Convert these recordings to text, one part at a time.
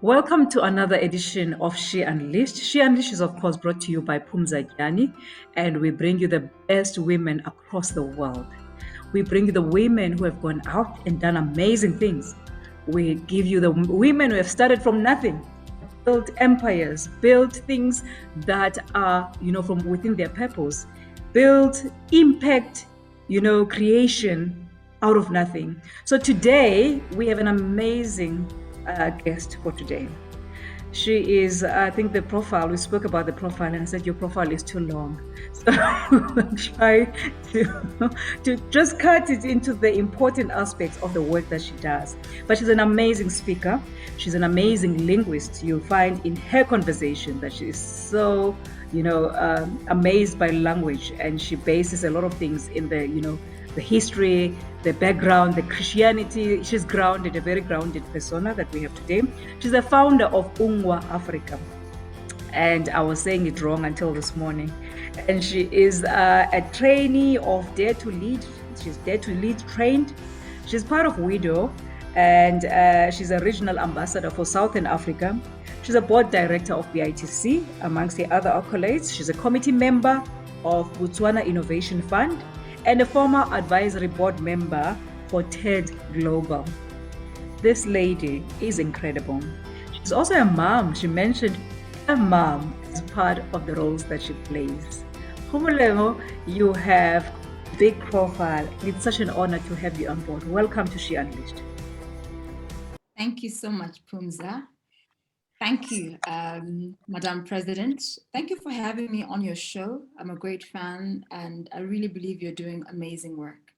Welcome to another edition of She Unleashed. She Unleashed is, of course, brought to you by Pumza, and we bring you the best women across the world. We bring you the women who have gone out and done amazing things. We give you the women who have started from nothing, built empires, built things that are, from within their purpose, built impact, creation out of nothing. So today we have an amazing guest for today. She is, I think the profile, we spoke about the profile and I said, your profile is too long. So we'll try to just cut it into the important aspects of the work that she does. But she's an amazing speaker. She's an amazing linguist. You'll find in her conversation that she is so, amazed by language, and she bases a lot of things in the history, the background, the Christianity. She's grounded, a very grounded persona that we have today. She's the founder of UNGWA Africa. And I was saying it wrong until this morning. And she is a trainee of Dare to Lead. She's Dare to Lead trained. She's part of WEDO, and she's a regional ambassador for Southern Africa. She's a board director of BITC, amongst the other accolades. She's a committee member of Botswana Innovation Fund and a former advisory board member for TEDGlobal. This lady is incredible. She's also a mom. She mentioned her mom as part of the roles that she plays. Gomolemo, you have a big profile. It's such an honor to have you on board. Welcome to She Unleashed. Thank you so much, Pumza. Thank you, Madam President. Thank you for having me on your show. I'm a great fan, and I really believe you're doing amazing work.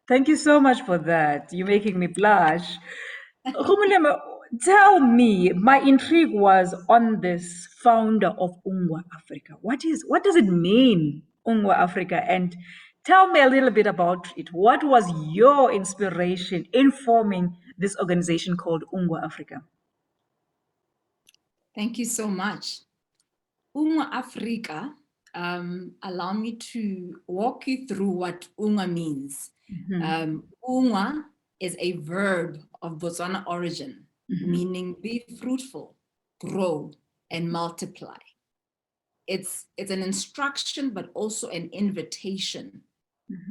Thank you so much for that. You're making me blush. Gomolemo, tell me, my intrigue was on this founder of UNGWA Africa. What does it mean, UNGWA Africa? And tell me a little bit about it. What was your inspiration in forming this organization called UNGWA Africa? Thank you so much. UNGWA Africa, allow me to walk you through what UNGWA means. UNGWA is a verb of Botswana origin, meaning be fruitful, grow, and multiply. It's an instruction, but also an invitation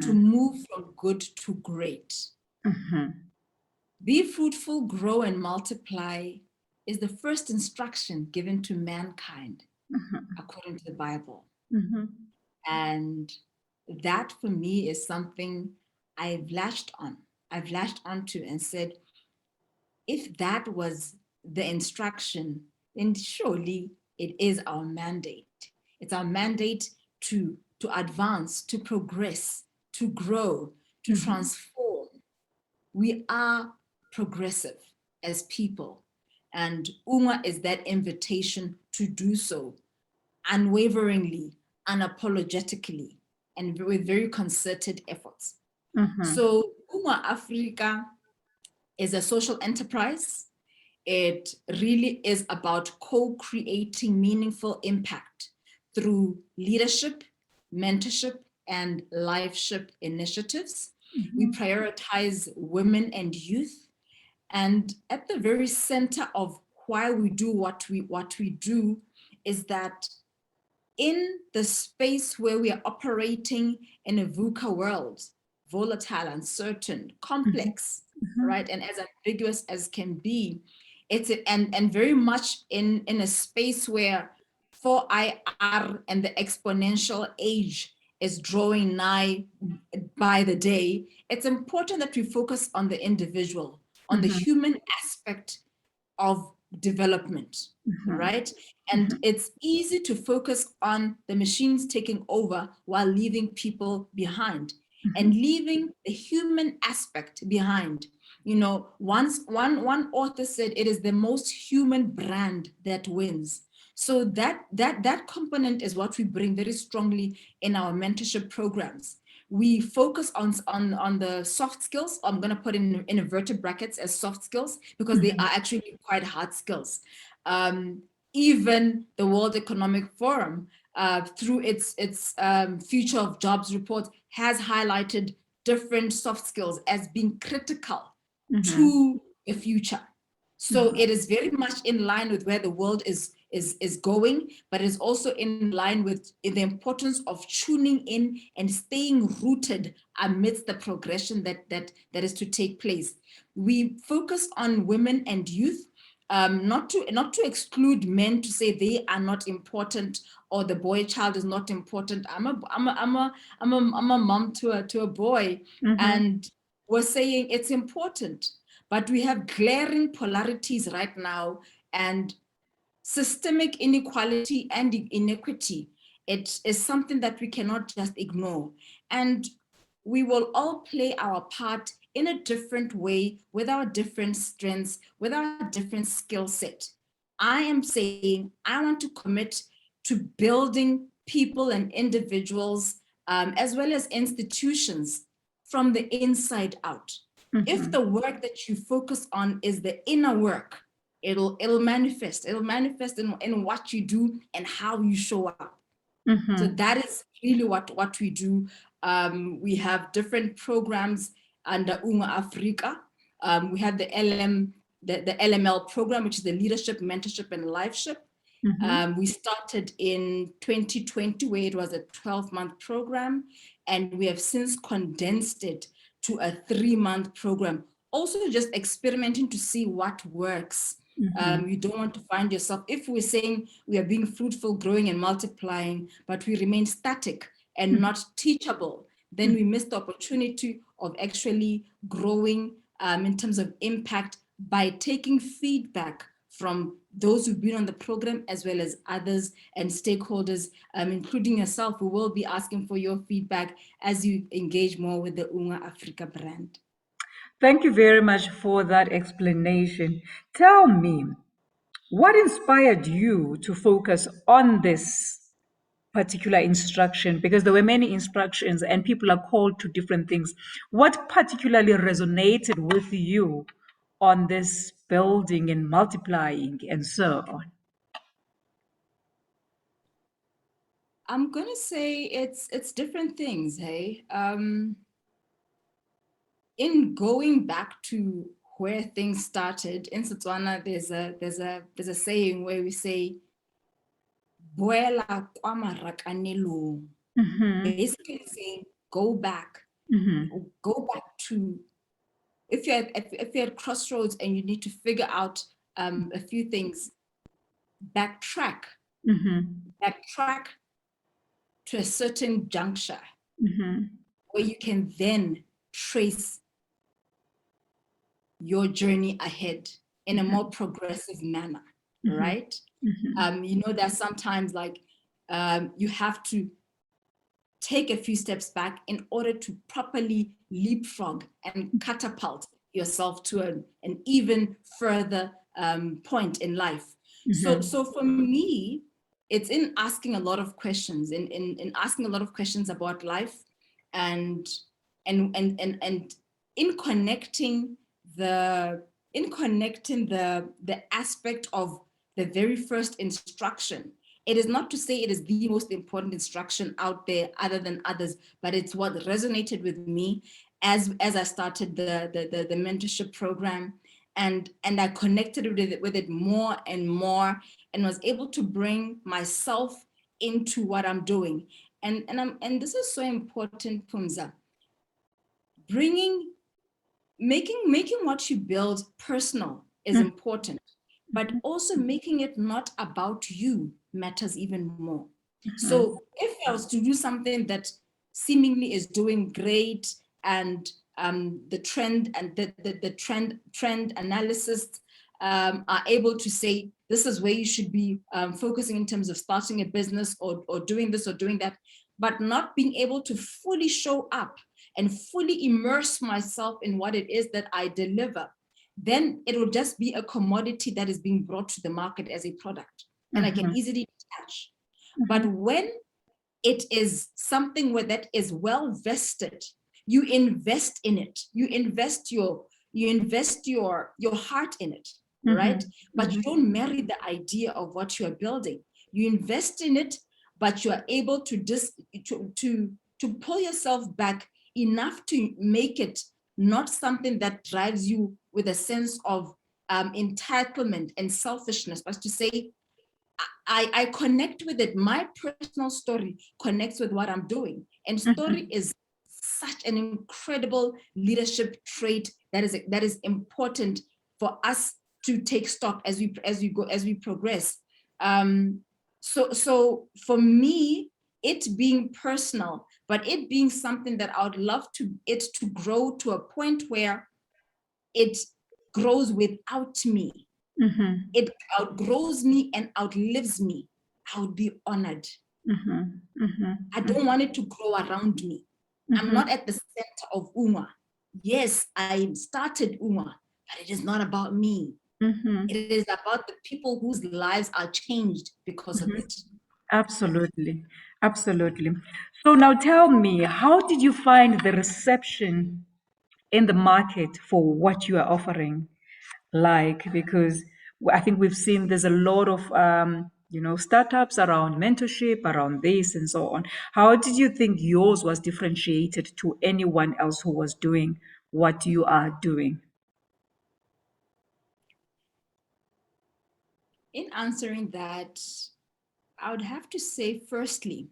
to move from good to great. Be fruitful, grow, and multiply is the first instruction given to mankind, according to the Bible. And that for me is something I've latched onto and said, if that was the instruction, then surely it is our mandate. It's our mandate to advance, to progress, to grow, to transform. We are progressive as people, and UNGWA is that invitation to do so unwaveringly, unapologetically, and with very concerted efforts. So UNGWA Africa is a social enterprise. It really is about co-creating meaningful impact through leadership, mentorship, and lifeship initiatives. We prioritize women and youth. And at the very center of why we do what we do is that in the space where we are operating in a VUCA world, volatile, uncertain, complex, right, and as ambiguous as can be, and very much in a space where 4IR and the exponential age is drawing nigh by the day. It's important that we focus on the individual, on the human aspect of development, right? And it's easy to focus on the machines taking over while leaving people behind and leaving the human aspect behind. One author said it is the most human brand that wins. So that component is what we bring very strongly in our mentorship programs. We focus on the soft skills. I'm going to put in inverted brackets as soft skills because they are actually quite hard skills. Even the World Economic Forum, through its Future of Jobs report, has highlighted different soft skills as being critical to the future. So it is very much in line with where the world is going, but it's also in line with the importance of tuning in and staying rooted amidst the progression that is to take place. We focus on women and youth, not to exclude men, to say they are not important or the boy child is not important. I'm a mom to a boy, and we're saying it's important. But we have glaring polarities right now and systemic inequality and inequity. It is something that we cannot just ignore. And we will all play our part in a different way, with our different strengths, with our different skill set. I am saying I want to commit to building people and individuals, as well as institutions, from the inside out. If the work that you focus on is the inner work, it'll manifest. It'll manifest in what you do and how you show up. So that is really what we do. We have different programs under UNGWA Africa. We have the LML program, which is the Leadership, Mentorship, and Lifeship. We started in 2020, where it was a 12-month program, and we have since condensed it to a 3-month program. Also just experimenting to see what works. You don't want to find yourself, if we're saying we are being fruitful, growing and multiplying, but we remain static and not teachable, then we miss the opportunity of actually growing in terms of impact by taking feedback from those who've been on the program, as well as others and stakeholders, including yourself, who will be asking for your feedback as you engage more with the UNGWA Africa brand. Thank you very much for that explanation. Tell me, what inspired you to focus on this particular instruction? Because there were many instructions and people are called to different things. What particularly resonated with you on this building and multiplying and so on? I'm gonna say it's different things, hey. In going back to where things started in Botswana, there's a saying where we say, "Boela kwa marakanelong." Basically saying, go back to, if you're at crossroads and you need to figure out a few things, backtrack to a certain juncture where you can then trace your journey ahead in a more progressive manner, right? You know that sometimes, like, you have to take a few steps back in order to properly leapfrog and catapult yourself to an even further point in life. So for me, it's in asking a lot of questions, in asking a lot of questions about life, and in connecting the aspect of the very first instruction. It is not to say it is the most important instruction out there other than others, but it's what resonated with me as I started the mentorship program, and I connected with it more and more, and was able to bring myself into what I'm doing. And this is so important, Pumza. Making what you build personal is important, but also making it not about you matters even more. So if I was to do something that seemingly is doing great, and the trend and the trend analysis are able to say, this is where you should be focusing in terms of starting a business, or doing this or doing that, but not being able to fully show up and fully immerse myself in what it is that I deliver, then it will just be a commodity that is being brought to the market as a product, and I can easily detach. But when it is something where that is well vested, you invest in it, you invest your heart in it, right? But you don't marry the idea of what you are building. You invest in it, but you are able to pull yourself back enough to make it not something that drives you with a sense of entitlement and selfishness, but to say, I connect with it. My personal story connects with what I'm doing. And story is such an incredible leadership trait that is important for us to take stock as we progress. So for me, it being personal, but it being something that I would love it to grow to a point where it grows without me. It outgrows me and outlives me. I would be honored. I don't want it to grow around me. I'm not at the center of UNGWA. Yes, I started UNGWA, but it is not about me. It is about the people whose lives are changed because of it. Absolutely. Absolutely. So now tell me, how did you find the reception in the market for what you are offering? Like, because I think we've seen there's a lot of, startups around mentorship, around this and so on. How did you think yours was differentiated to anyone else who was doing what you are doing? In answering that, I would have to say, firstly,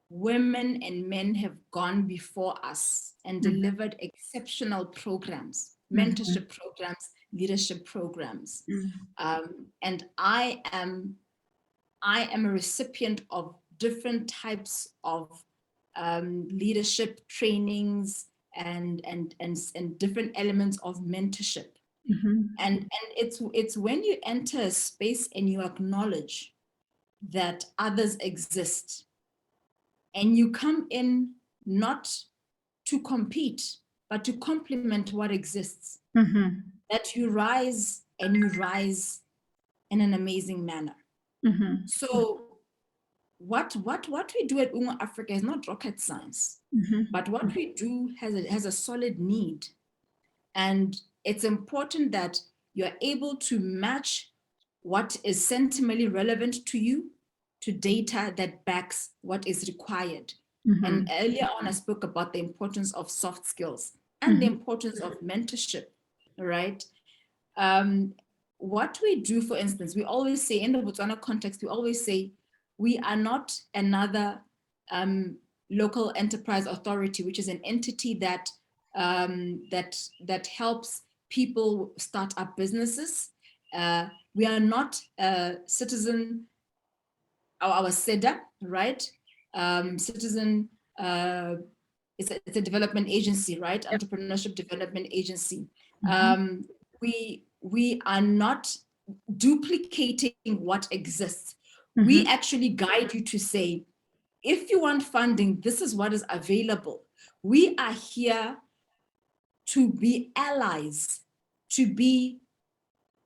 women and men have gone before us and delivered exceptional programs, mentorship programs, leadership programs. And I am a recipient of different types of leadership trainings and different elements of mentorship. And it's when you enter a space and you acknowledge that others exist, and you come in not to compete, but to complement what exists, that you rise, and you rise in an amazing manner. So what we do at UNGWA Africa is not rocket science, but what we do has a solid need. And it's important that you're able to match what is sentimentally relevant to you to data that backs what is required. And earlier on, I spoke about the importance of soft skills and the importance of mentorship, right? What we do, for instance, we always say in the Botswana context, we always say, we are not another local enterprise authority, which is an entity that helps people start up businesses. We are not a citizen, our SEDA, right? Citizen, it's a development agency, right? Yep. Entrepreneurship development agency. We are not duplicating what exists. We actually guide you to say, if you want funding, this is what is available. We are here to be allies, to be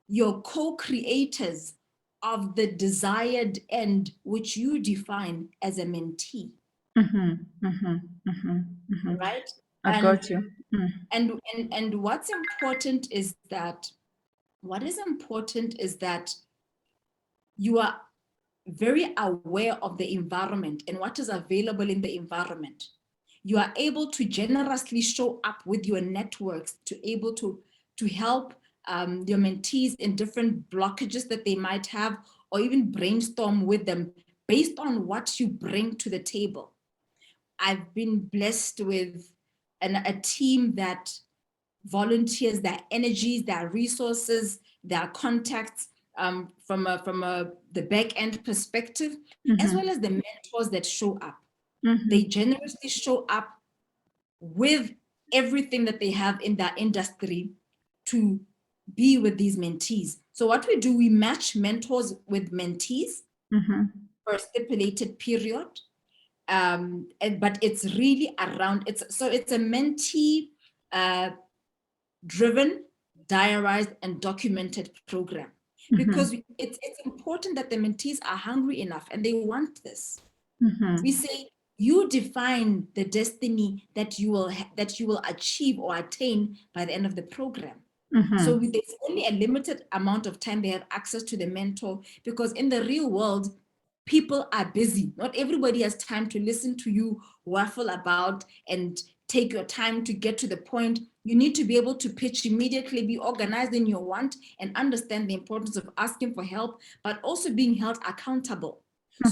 your co-creators of the desired end, which you define as a mentee. Right? I got you. And what's important is that, you are very aware of the environment and what is available in the environment. You are able to generously show up with your networks to help your mentees in different blockages that they might have, or even brainstorm with them based on what you bring to the table. I've been blessed with a team that volunteers their energies, their resources, their contacts from the back end perspective, as well as the mentors that show up. They generously show up with everything that they have in their industry to be with these mentees. So what we do, we match mentors with mentees for a stipulated period. But it's really around, it's a mentee driven, diarized, and documented program. Because it's important that the mentees are hungry enough and they want this. We say, you define the destiny that you will achieve or attain by the end of the program. So there's only a limited amount of time they have access to the mentor, because in the real world, people are busy. Not everybody has time to listen to you waffle about and take your time to get to the point. You need to be able to pitch immediately, be organized in your want, and understand the importance of asking for help, but also being held accountable.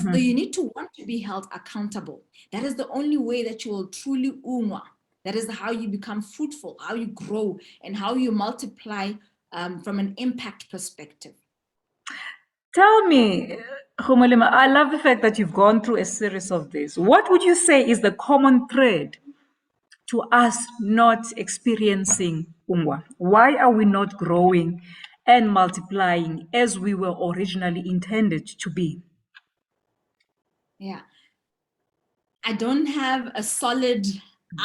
So you need to want to be held accountable. That is the only way that you will truly UNGWA. That is how you become fruitful, how you grow, and how you multiply from an impact perspective. Tell me, Gomolemo, I love the fact that you've gone through a series of this. What would you say is the common thread to us not experiencing UNGWA? Why are we not growing and multiplying as we were originally intended to be? Yeah. I don't have a solid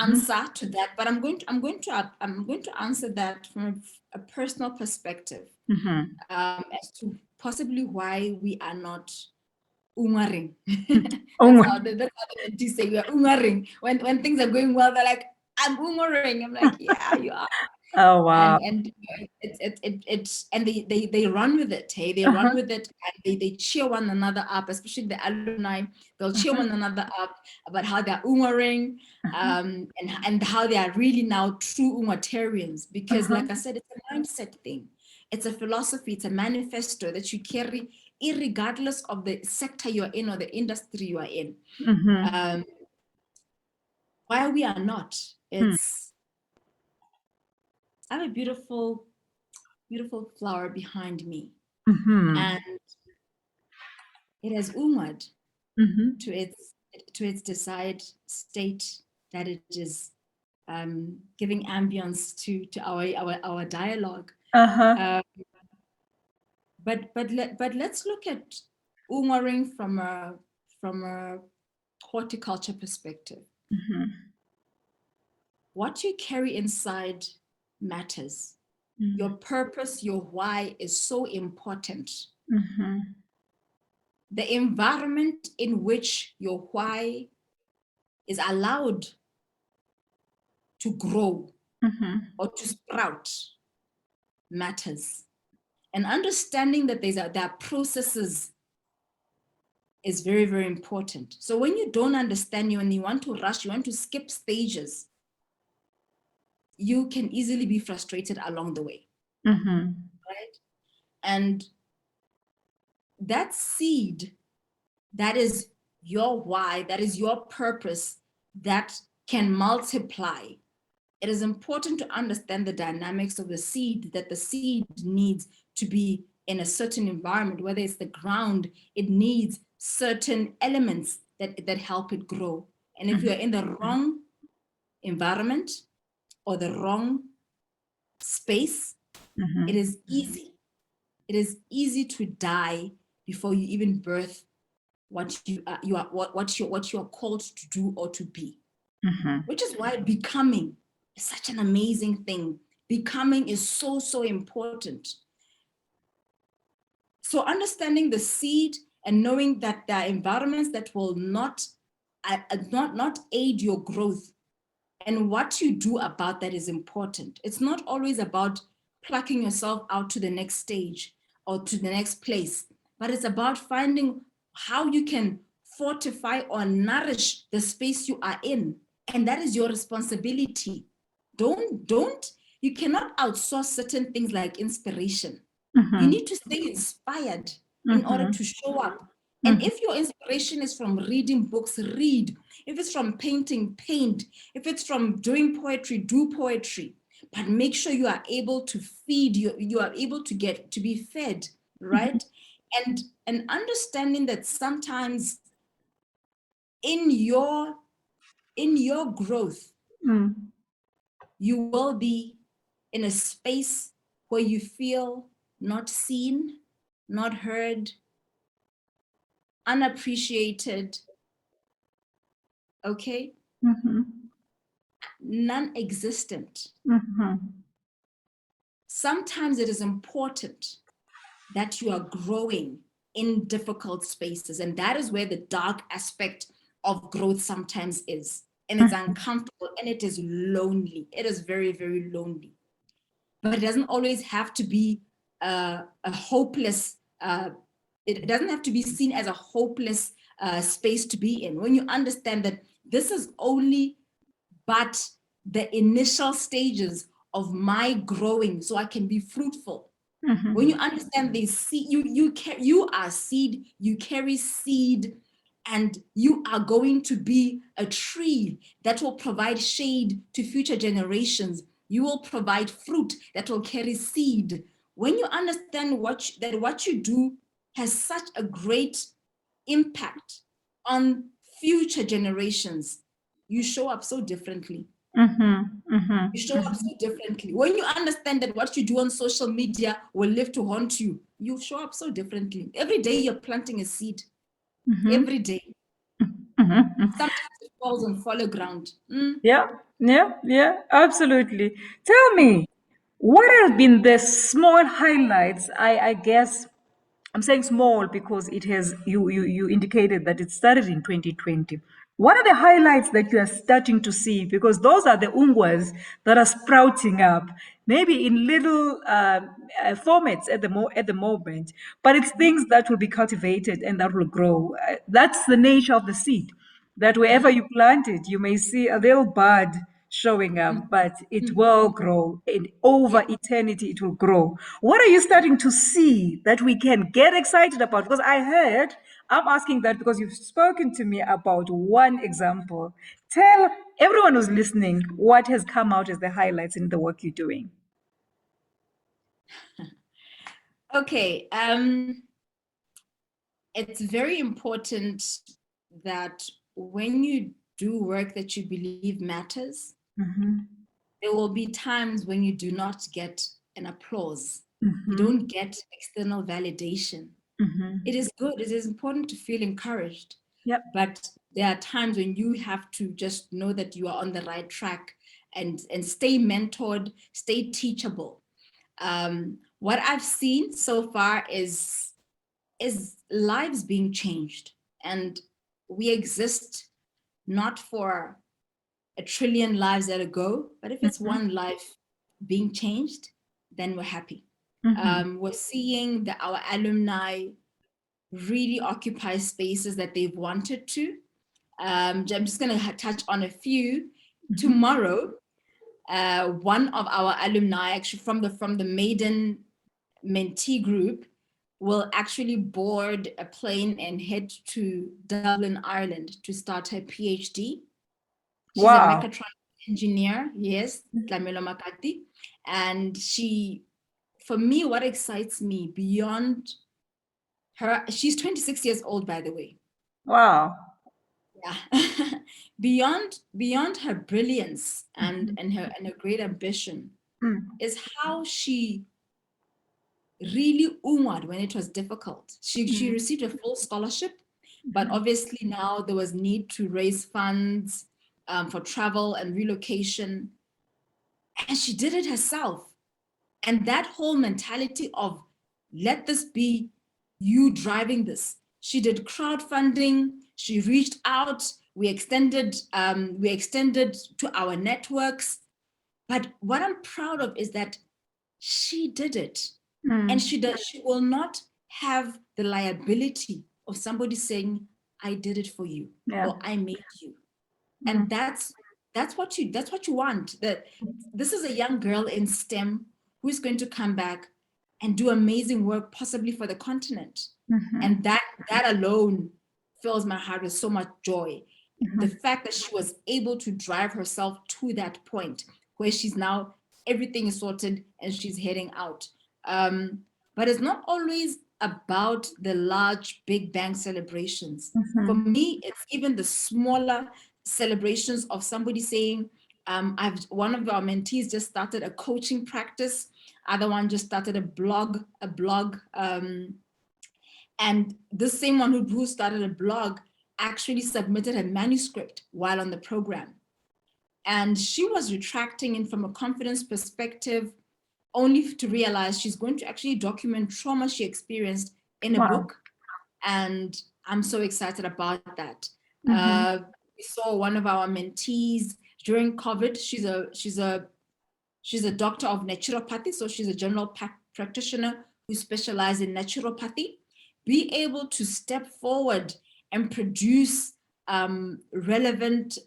answer to that, but I'm going to answer that from a personal perspective, as to possibly why we are not ungaring. That's how the mentee say we are ungaring. When things are going well, they're like, I'm ungaring. I'm like, yeah, you are. Oh wow. And it's and they run with it. Hey, they run with it, and they cheer one another up, especially the alumni. They'll cheer one another up about how they're ungaring, and how they are really now true ungatarians. Because like I said, it's a mindset thing. It's a philosophy, it's a manifesto that you carry irregardless of the sector you're in or the industry you are in. Why we are not, I have a beautiful, beautiful flower behind me. And it has UNWA'd to its desired state that it is giving ambience to our dialogue. But let's look at UNGWAing from a horticulture perspective. What you carry inside matters. Your purpose, your why is so important. The environment in which your why is allowed to grow or to sprout matters. And understanding that there are processes is very, very important. So when you don't understand, when you want to rush, you want to skip stages, you can easily be frustrated along the way, right? And that seed, that is your why, that is your purpose, that can multiply. It is important to understand the dynamics of the seed, that the seed needs to be in a certain environment, whether it's the ground, it needs certain elements that help it grow. And if you're in the wrong environment or the wrong space, it is easy. It is easy to die before you even birth what you're called to do or to be. Which is why becoming is such an amazing thing. Becoming is so, so important. So understanding the seed and knowing that there are environments that will not aid your growth, and what you do about that is important. It's not always about plucking yourself out to the next stage or to the next place, but it's about finding how you can fortify or nourish the space you are in. And that is your responsibility. You cannot outsource certain things like inspiration. You need to stay inspired in order to show up. And if your inspiration is from reading books, read. If it's from painting, paint. If it's from doing poetry, do poetry. But make sure you are able to feed, you are able to get to be fed, right? And understanding that sometimes in your growth, you will be in a space where you feel not seen, not heard, unappreciated, okay? Non-existent. Sometimes it is important that you are growing in difficult spaces, and that is where the dark aspect of growth sometimes is. And it's uncomfortable and it is lonely. It is very, very lonely. But it doesn't always have to be a hopeless, it doesn't have to be seen as a hopeless space to be in. When you understand that this is only but the initial stages of my growing so I can be fruitful. Mm-hmm. When you understand this seed, you are seed, you carry seed, and you are going to be a tree that will provide shade to future generations. You will provide fruit that will carry seed. When you understand that what you do has such a great impact on future generations, you show up so differently. Mm-hmm. Mm-hmm. You show up so differently. When you understand that what you do on social media will live to haunt you, you show up so differently. Every day you're planting a seed. Mm-hmm. Every day. Mm-hmm. Sometimes it falls on follow ground. Yeah, absolutely. Tell me, what have been the small highlights? I guess I'm saying small because it has you indicated that it started in 2020. What are the highlights that you are starting to see? Because those are the UNGWAs that are sprouting up, maybe in little formats at the moment, but it's things that will be cultivated and that will grow. That's the nature of the seed. That wherever you plant it, you may see a little bud showing up, but it will grow. And Yeah. over eternity, it will grow. What are you starting to see that we can get excited about? Because I'm asking that because you've spoken to me about one example. Tell everyone who's listening what has come out as the highlights in the work you're doing. Okay. It's very important that when you do work that you believe matters, Mm-hmm. there will be times when you do not get an applause. You Mm-hmm. don't get external validation. Mm-hmm. It is good. It is important to feel encouraged. Yep. But there are times when you have to just know that you are on the right track and stay mentored, stay teachable. What I've seen so far is lives being changed, and we exist not for a trillion lives that go, but if it's Mm-hmm. one life being changed, then we're happy. Mm-hmm. We're seeing that our alumni really occupy spaces that they've wanted to. I'm just going to touch on a few. Mm-hmm. Tomorrow, one of our alumni, actually from the maiden mentee group, will actually board a plane and head to Dublin, Ireland to start her PhD. She's a Wow. mechatronics engineer, yes, Tlamelo Makati. And for me, what excites me beyond her, she's 26 years old, by the way. Wow. Yeah. beyond her brilliance and Mm-hmm. her great ambition Mm-hmm. is how she really UNWA'd when it was difficult. She received a full scholarship, but obviously now there was need to raise funds for travel and relocation, and she did it herself. And that whole mentality of let this be you driving this. She did crowdfunding. She reached out. We extended to our networks. But what I'm proud of is that she did it, and Mm. she will not have the liability of somebody saying, "I did it for you" Yeah. or "I made you." Mm. And that's what you want. That this is a young girl in STEM who's going to come back and do amazing work, possibly for the continent. Mm-hmm. And that alone fills my heart with so much joy. The Mm-hmm. fact that she was able to drive herself to that point where she's now everything is sorted and she's heading out. But it's not always about the large big bang celebrations. For Mm-hmm. me, it's even the smaller celebrations of somebody saying, one of our mentees just started a coaching practice, other one just started a blog, and this same one who started a blog actually submitted a manuscript while on the program. And she was retracting it from a confidence perspective, only to realize she's going to actually document trauma she experienced in a Wow. book. And I'm so excited about that. Mm-hmm. We saw one of our mentees during COVID. She's a doctor of naturopathy, so she's a general practitioner who specializes in naturopathy. Be able to step forward and produce relevant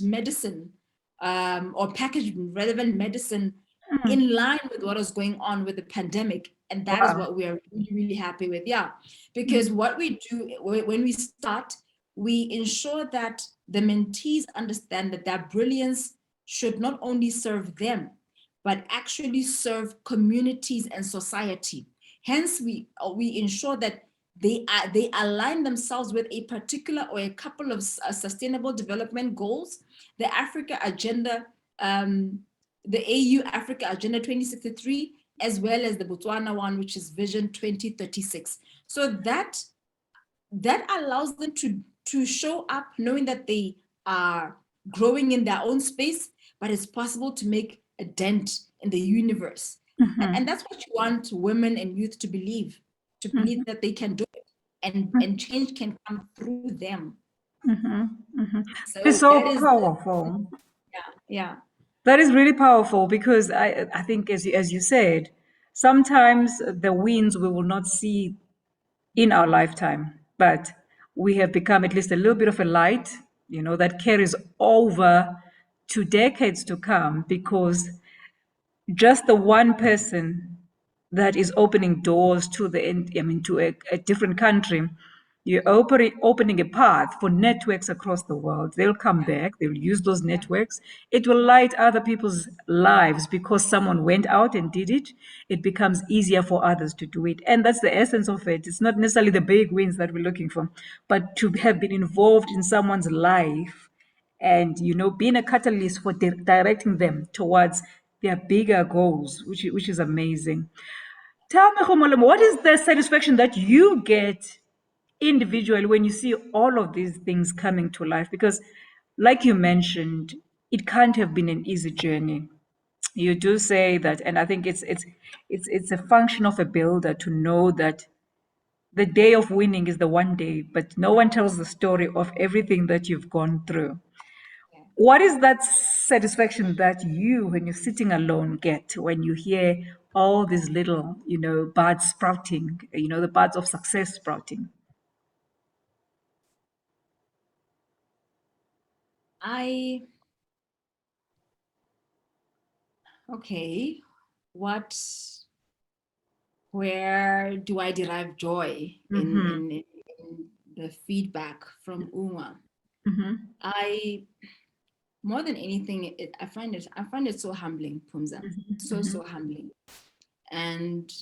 medicine or packaged relevant medicine in line with what is going on with the pandemic. And that is Wow. what we are really, really happy with. Yeah, because what we do when we start, we ensure that the mentees understand that their brilliance should not only serve them, but actually serve communities and society. Hence, we ensure that they align themselves with a particular or a couple of sustainable development goals, the Africa Agenda, the AU Africa Agenda 2063, as well as the Botswana one, which is Vision 2036. So that allows them to show up knowing that they are growing in their own space, but it's possible to make a dent in the universe. And that's what you want women and youth to believe that they can do it, and change can come through them. That is So so that is, powerful. yeah. That is really powerful because I think, as you said, sometimes the wins we will not see in our lifetime, but we have become at least a little bit of a light, that carries over to decades to come because just the one person that is opening doors to to a different country, you're opening a path for networks across the world. They'll come back, they'll use those networks. It will light other people's lives because someone went out and did it. It becomes easier for others to do it. And that's the essence of it. It's not necessarily the big wins that we're looking for, but to have been involved in someone's life and being a catalyst for directing them towards their bigger goals, which is amazing. Tell me, Gomolemo, what is the satisfaction that you get individually when you see all of these things coming to life? Because like you mentioned, it can't have been an easy journey. You do say that, and I think it's a function of a builder to know that the day of winning is the one day, but no one tells the story of everything that you've gone through. What is that satisfaction that you, when you're sitting alone, get when you hear all these little, buds sprouting, the buds of success sprouting? Okay, where do I derive joy in the feedback from UNWA? I, more than anything, I find it so humbling, Pumza, so humbling. And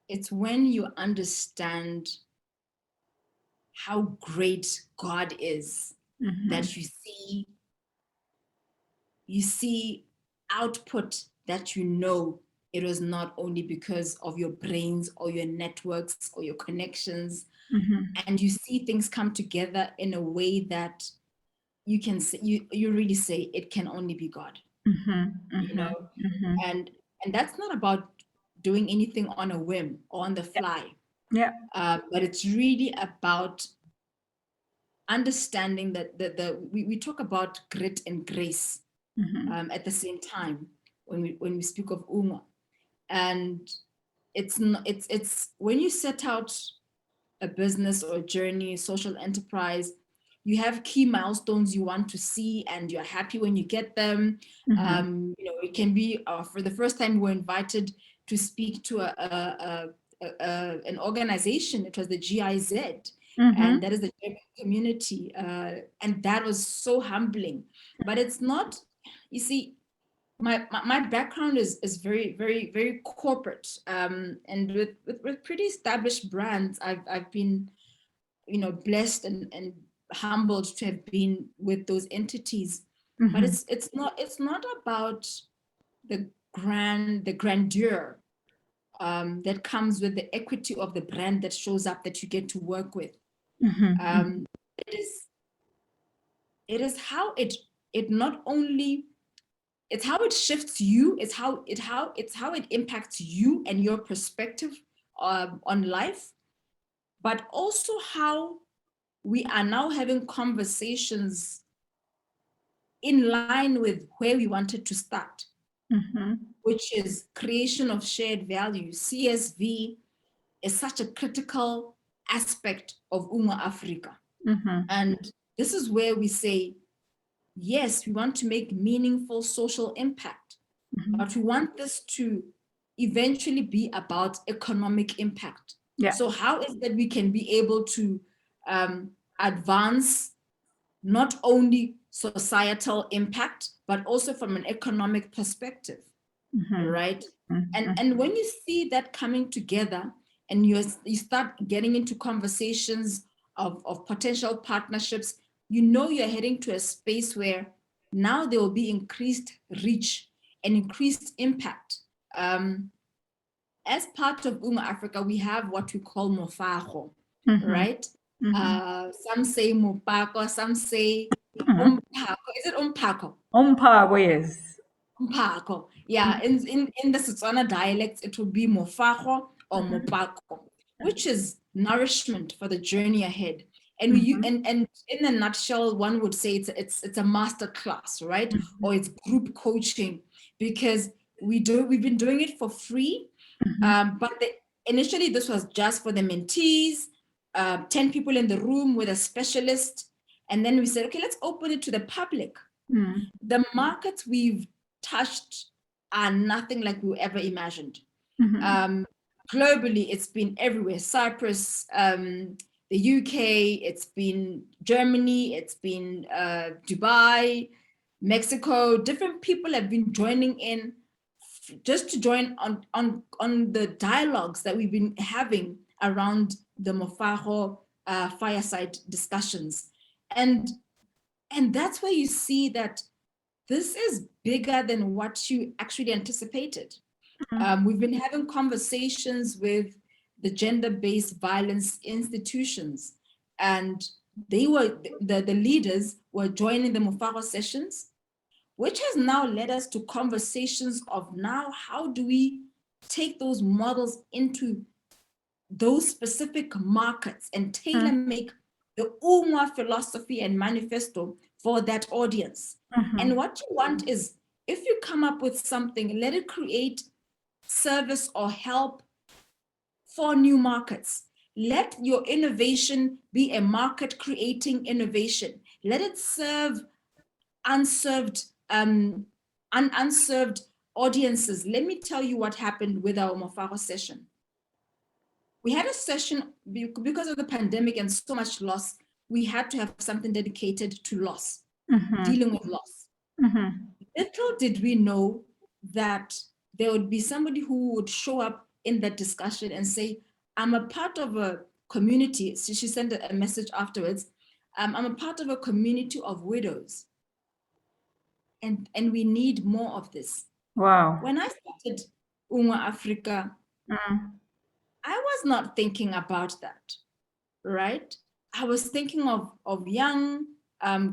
it's when you understand how great God is that you see output that it was not only because of your brains or your networks or your connections, and you see things come together in a way that you can say, you really say it can only be God. And that's not about doing anything on a whim or on the fly. Yeah. But it's really about understanding that we talk about grit and grace at the same time when we speak of UNGWA. And it's when you set out a business or a journey, social enterprise, you have key milestones you want to see and you're happy when you get them. It can be for the first time we're invited to speak to an organization. It was the GIZ, and that is the German community, and that was so humbling. But it's not, you see, my background is very, very, very corporate, and with pretty established brands. I've been, blessed and humbled to have been with those entities. But it's not about the grandeur that comes with the equity of the brand that shows up that you get to work with. It is how it not only, it's how it shifts you, it's how it impacts you and your perspective on life, but also how we are now having conversations in line with where we wanted to start, which is creation of shared values. CSV is such a critical aspect of UNGWA Africa. And this is where we say yes, we want to make meaningful social impact, but we want this to eventually be about economic impact. Yeah. So how is that we can be able to advance not only societal impact, but also from an economic perspective, right? And when you see that coming together and you start getting into conversations of potential partnerships, you know you're heading to a space where now there will be increased reach and increased impact. As part of UNGWA Africa, we have what we call mofago, right? Some say mopako, some say umpako. Is it umpako? Umphago, yes. Umpako. Yeah, in the Setswana dialect, it would be mofago or mopako, which is nourishment for the journey ahead. And and in a nutshell, one would say it's a master class, right? Or it's group coaching, because we've been doing it for free. But initially this was just for the mentees, 10 people in the room with a specialist. And then we said, okay, let's open it to the public. The markets we've touched are nothing like we ever imagined. Globally, it's been everywhere. Cyprus, the UK, it's been Germany, it's been Dubai, Mexico. Different people have been joining in just to join on the dialogues that we've been having around the Mofago fireside discussions. And that's where you see that this is bigger than what you actually anticipated. We've been having conversations with the gender-based violence institutions, and they were the leaders were joining the Mofago sessions, which has now led us to conversations of now how do we take those models into those specific markets and tailor make the UNWA philosophy and manifesto for that audience. And what you want is, if you come up with something, let it create service or help for new markets. Let your innovation be a market creating innovation. Let it serve unserved unserved audiences. Let me tell you what happened with our Mofago session. We had a session because of the pandemic and so much loss. We had to have something dedicated to loss, dealing with loss. Little did we know that there would be somebody who would show up in that discussion and say, I'm a part of a community. So she sent a message afterwards. I'm a part of a community of widows. And we need more of this. Wow. When I started UNGWA Africa, I was not thinking about that, right? I was thinking of young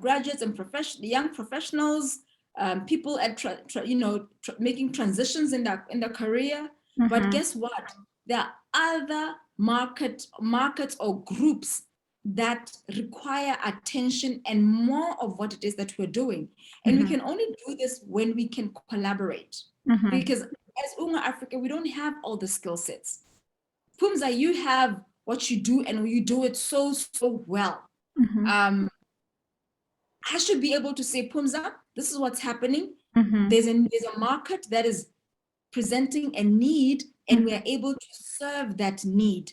graduates and young professionals, people at making transitions in their career. But guess what? There are other markets or groups that require attention and more of what it is that we're doing. And we can only do this when we can collaborate. Because as UNGWA Africa, we don't have all the skill sets. Pumza, you have what you do and you do it so well. I should be able to say, Pumza, this is what's happening. There's a market that is presenting a need and we are able to serve that need.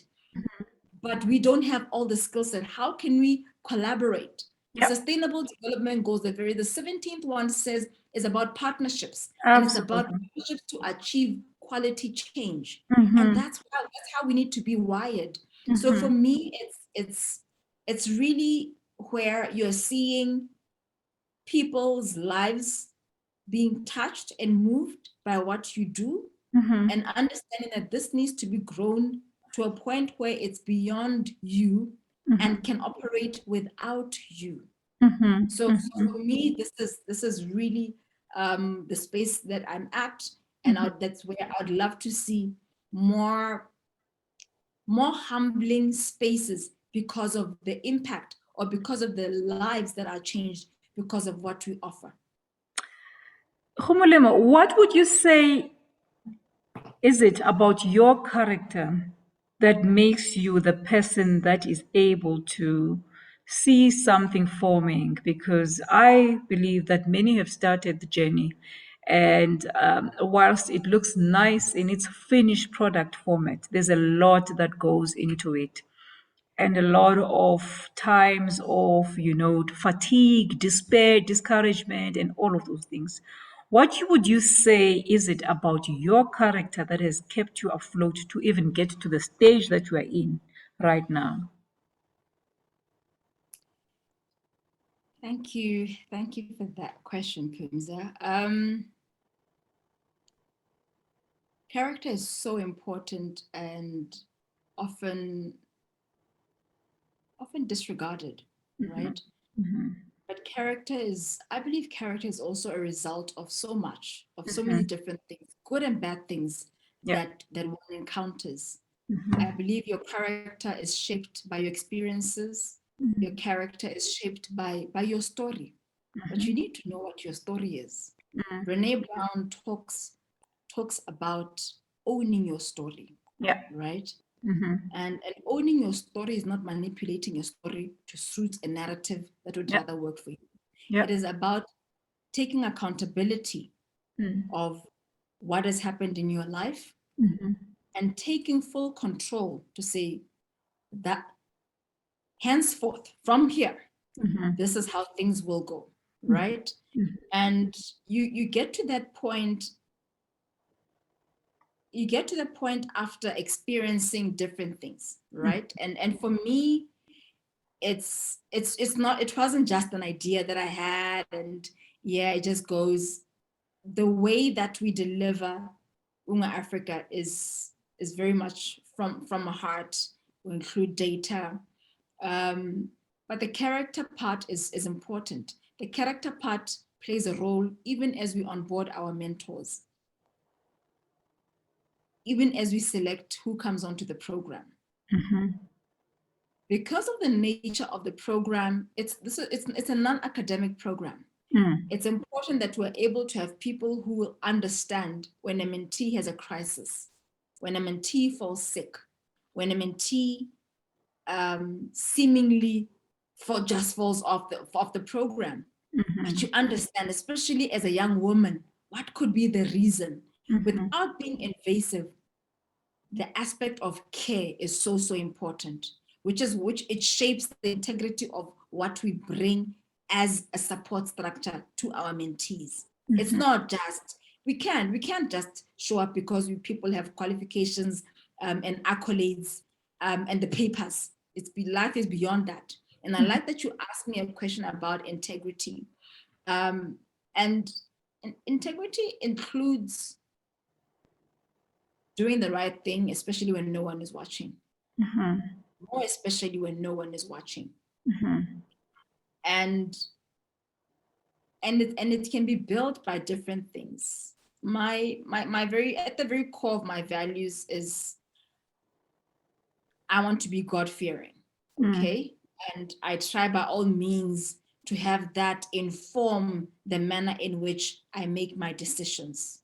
But we don't have all the skill set. How can we collaborate? Yep. Sustainable development goals, the 17th one says is about partnerships. Absolutely. And it's about partnerships to achieve quality change. And that's how we need to be wired. So for me, it's really where you're seeing people's lives being touched and moved by what you do, and understanding that this needs to be grown to a point where it's beyond you and can operate without you. So for me, this is really the space that I'm at, and that's where I'd love to see more humbling spaces because of the impact or because of the lives that are changed because of what we offer. Gomolemo, what would you say is it about your character that makes you the person that is able to see something forming, because I believe that many have started the journey. And whilst it looks nice in its finished product format, there's a lot that goes into it. And a lot of times of, fatigue, despair, discouragement, and all of those things. Would you say is it about your character that has kept you afloat to even get to the stage that you are in right now? Thank you. Thank you for that question, Kumza. Character is so important and often disregarded, right? But I believe character is also a result of so much, of so many different things, good and bad things Yeah. that one encounters. I believe your character is shaped by your experiences. Your character is shaped by your story. But you need to know what your story is. Brene Brown talks about owning your story, Yeah. right? And owning your story is not manipulating your story to suit a narrative that would Yeah. rather work for you. Yeah. It is about taking accountability of what has happened in your life and taking full control to say that henceforth, from here, this is how things will go, right? And you get to that point. You get to the point after experiencing different things, right? And for me, it's not, it wasn't just an idea that I had, and yeah, it just goes. The way that we deliver UNGWA Africa is very much from a heart. We include data, but the character part is important. The character part plays a role even as we onboard our mentors, even as we select who comes onto the program. Because of the nature of the program, it's a non-academic program. It's important that we're able to have people who will understand when a mentee has a crisis, when a mentee falls sick, when a mentee seemingly just falls off the program. But you understand, especially as a young woman, what could be the reason without being invasive. The aspect of care is so important, which it shapes the integrity of what we bring as a support structure to our mentees. It's not just, we can't just show up because people have qualifications and accolades and the papers. Life is beyond that. And I like that you asked me a question about integrity. And integrity includes doing the right thing, especially when no one is watching. More especially when no one is watching. And it can be built by different things. My very, at the very core of my values is I want to be God-fearing. Okay. And I try by all means to have that inform the manner in which I make my decisions.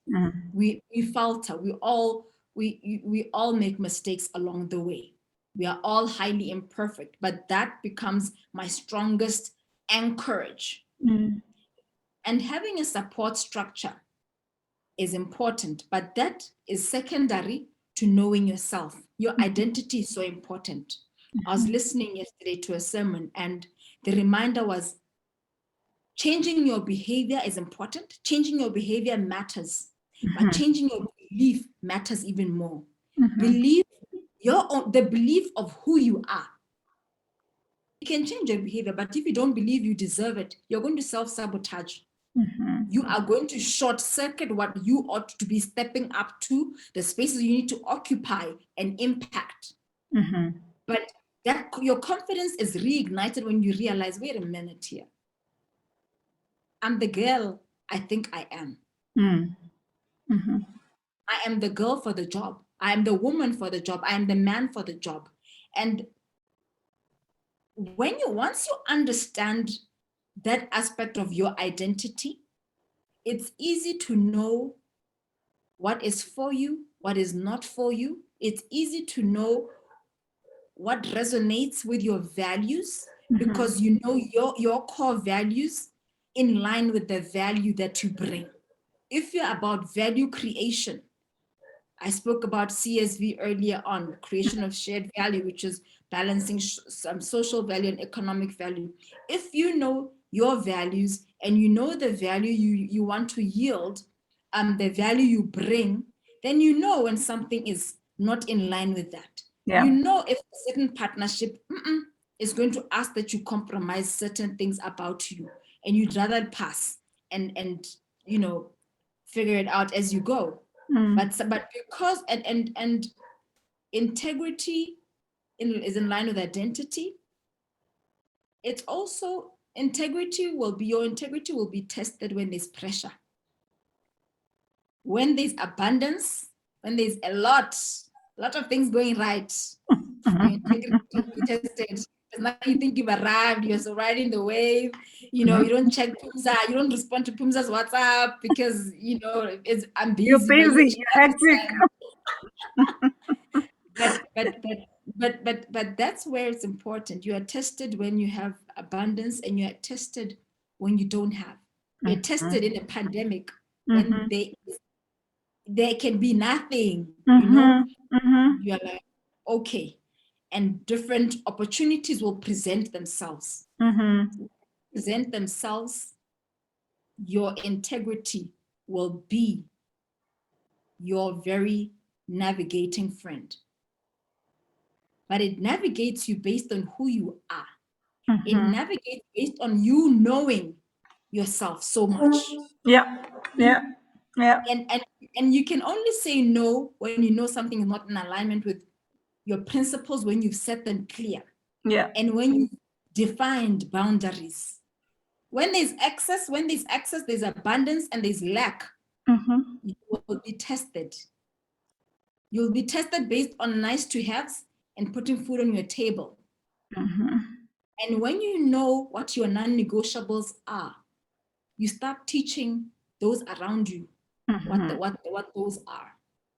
We falter. We all make mistakes along the way. We are all highly imperfect, but that becomes my strongest anchorage. And having a support structure is important, but that is secondary to knowing yourself. Your identity is so important. I was listening yesterday to a sermon, and the reminder was changing your behavior is important. Changing your behavior matters, but changing your belief matters even more. Believe the belief of who you are. You can change your behavior, but if you don't believe you deserve it, you're going to self-sabotage. You are going to short circuit what you ought to be stepping up to, the spaces you need to occupy and impact. But that your confidence is reignited when you realize, wait a minute here. I'm the girl I think I am. I am the girl for the job. I am the woman for the job. I am the man for the job. And once you understand that aspect of your identity, it's easy to know what is for you, what is not for you. It's easy to know what resonates with your values, because you know your core values in line with the value that you bring. If you're about value creation, I spoke about CSV earlier on, creation of shared value, which is balancing some social value and economic value. If you know your values and you know the value you want to yield, the value you bring, then you know when something is not in line with that. Yeah. You know if a certain partnership is going to ask that you compromise certain things about you, and you'd rather pass and you know, figure it out as you go. But because and integrity is in line with identity, it's also your integrity will be tested when there's pressure. When there's abundance, when there's a lot of things going right, your integrity will be tested. It's not you think you've arrived, you're so riding the wave, you know, you don't check Pumza, you don't respond to Pumza's WhatsApp because, you know, I'm busy. You're busy, you're hectic. But that's where it's important. You are tested when you have abundance, and you are tested when you don't have. You're tested in a pandemic when there can be nothing, you know. You're like, okay, and different opportunities will present themselves. Present themselves, your integrity will be your very navigating friend. But it navigates you based on who you are. It navigates based on you knowing yourself so much. Yeah. And you can only say no when you know something is not in alignment with your principles, when you've set them clear. Yeah. And when you've defined boundaries. When there's excess, there's abundance and there's lack, you will be tested. You'll be tested based on nice to haves and putting food on your table. And when you know what your non-negotiables are, you start teaching those around you what those are.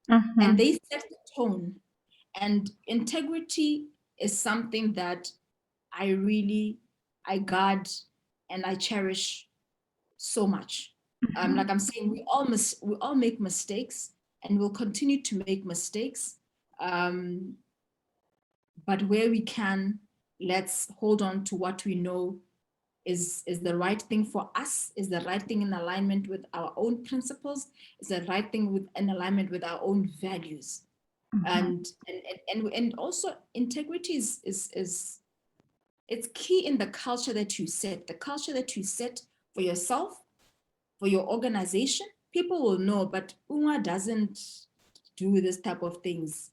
And they set the tone. And integrity is something that I guard and I cherish so much. Like I'm saying, we all make mistakes, and we'll continue to make mistakes. But where we can, let's hold on to what we know is the right thing for us, is the right thing in alignment with our own principles, is the right thing in alignment with our own values. And also integrity is it's key in the culture that you set. The culture that you set for yourself, for your organization, people will know, but UNWA doesn't do this type of things.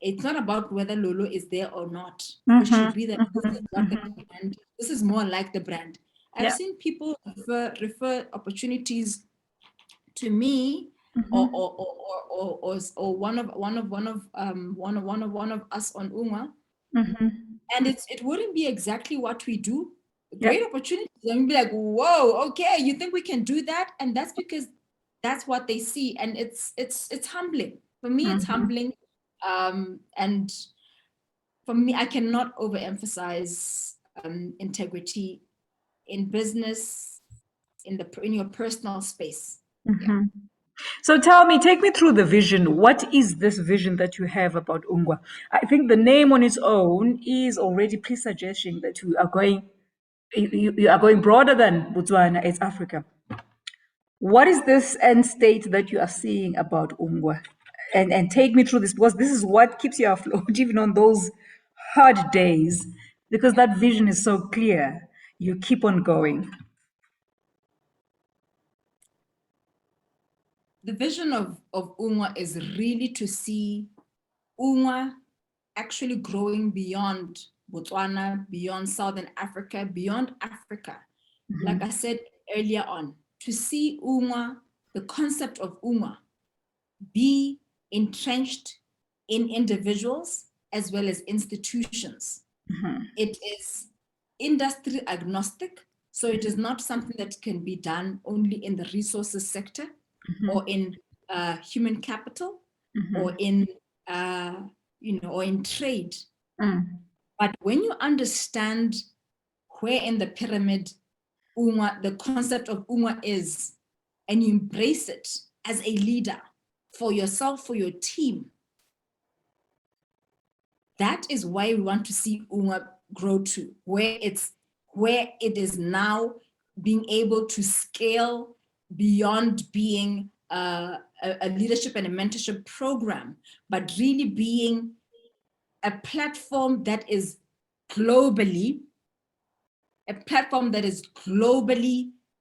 It's not about whether Lolo is there or not. It should be that this is what the brand, this is more like the brand. I've seen people refer opportunities to me, or one of us on UNWA, and it wouldn't be exactly what we do. Great opportunities, and be like, whoa, okay, you think we can do that? And that's because that's what they see, and it's humbling. For me, it's humbling, and for me, I cannot overemphasize integrity in business, in your personal space. Yeah. So tell me, take me through the vision. What is this vision that you have about UNGWA? I think the name on its own is already presuggesting that you are going broader than Botswana, it's Africa. What is this end state that you are seeing about UNGWA? And take me through this, because this is what keeps you afloat even on those hard days, because that vision is so clear. You keep on going. The vision of UNGWA is really to see UNGWA actually growing beyond Botswana, beyond Southern Africa, beyond Africa. Like I said earlier on, to see UNGWA, the concept of UNGWA, be entrenched in individuals as well as institutions. It is industry agnostic, so it is not something that can be done only in the resources sector, or in human capital, or in or in trade. But when you understand where in the pyramid UNGWA, the concept of UNGWA is, and you embrace it as a leader for yourself, for your team, that is why we want to see UNGWA grow to where it is now being able to scale beyond being a leadership and a mentorship program, but really being a platform that is globally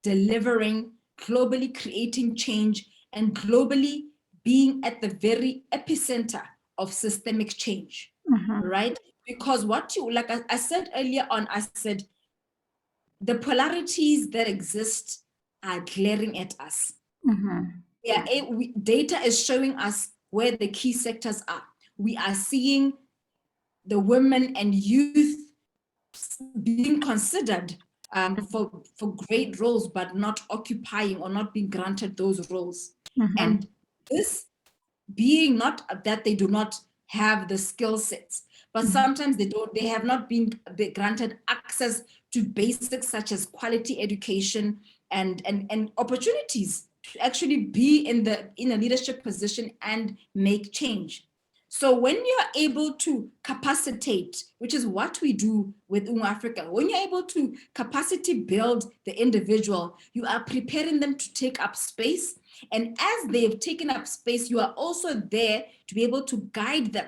delivering, globally creating change, and globally being at the very epicenter of systemic change, right? Because what you, like I said earlier on, I said, the polarities that exist are glaring at us. Yeah, data is showing us where the key sectors are. We are seeing the women and youth being considered for great roles, but not occupying or not being granted those roles. And this being not that they do not have the skill sets, but sometimes they have not been granted access to basics such as quality education and opportunities to actually be in a leadership position and make change. So when you're able to capacitate, which is what we do with UNGWA Africa, when you're able to capacity build the individual, you are preparing them to take up space. And as they've taken up space, you are also there to be able to guide them,